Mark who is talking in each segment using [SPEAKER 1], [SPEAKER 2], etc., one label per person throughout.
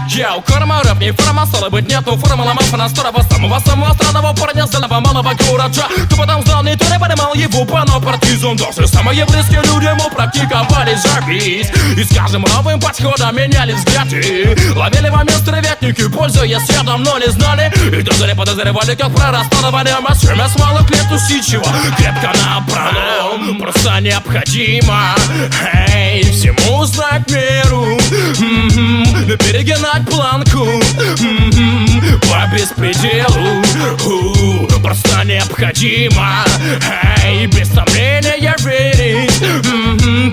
[SPEAKER 1] Я у корма рэп, не форма, стало быть нету формула мафана старого самого странного парня зеленого малого города. Кто потом знал, никто не понимал его пана партизан. Даже самые близкие люди ему практиковали запись и с каждым новым подходом меняли взгляды. Ловили момент стервятники, пользуясь ядом, но не знали и даже не подозревали, как прорастали машины с малых лет усидчиво. Крепко напролом, просто необходимо всему знать меру, не перегинать планку по беспределу. Просто необходимо без сомнения верить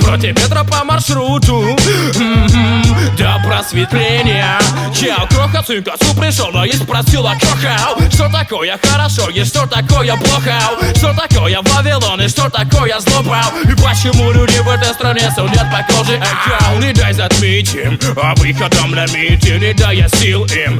[SPEAKER 1] против ветра по маршруту до просветления. Я у кроха сын к отцу пришел, но и спросил о крохау, что такое хорошо и что такое плохо, что такое Вавилон и что такое злоба, и почему люди в этой стране судят похожи. Не дай затмить им выходом на мите, не дай сил им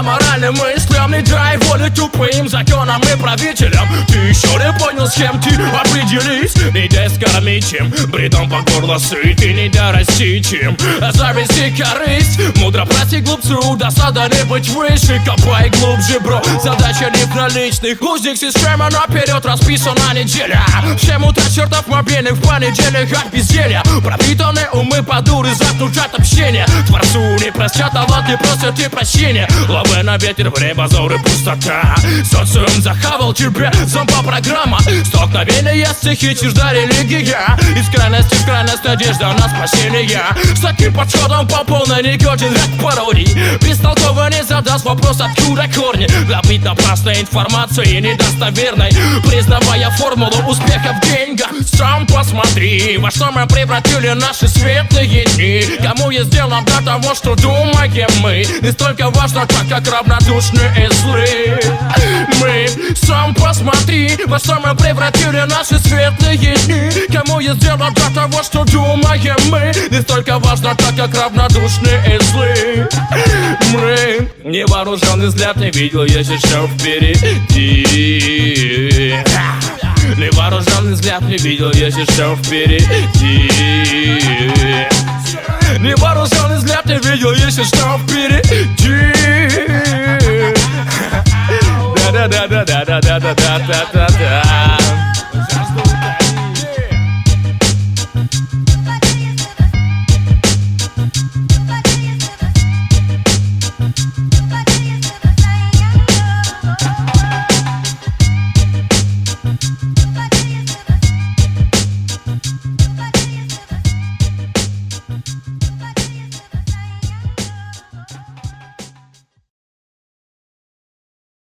[SPEAKER 1] моральным мыслям, не дай волю тупым законам и правителям. Ты еще не понял, с кем ты определись, не дай скормить им бредом по горло сыт, и не дай растить им зависть и корысть. Мудро прости глупцу, досада не быть выше, копай глубже, бро. Задача не в наличных, узник система наперед расписана неделя. Всем утра чертов мобильных в понедельник от безделья. Пропитаны умы по дуры, заткнут от общения. Творцу не простят, талант не просят и прощения. Лавы на ветер, время, зоры, пустота. Социум захавал тебе, зомбо-программа. Столкновение стихи, чужда религия. Из крайности в крайность надежда на спасение. С таким подходом по полной не годен ряд пародий. Бестолково не задаст вопрос, откуда корни. Добыть напрасной информации недостоверной, признавая формулу успеха в деньгах. Сам посмотри, во что мы превратили наши светлые дни. Кому есть дело до того, что думаем мы, не столько важно так, как равнодушны и злы. Мы, сам посмотри, во что мы превратили наши светлые дни. Кому есть дело до того, что думаем мы, не столько важно так, как равнодушны и злы. Мы, невооруженный взгляд не видел, если что впереди. Невооруженный взгляд не видел, если что впереди. Невооруженный взгляд не видел, если что впереди. Да-да-да-да-да-да-да-да-да-да.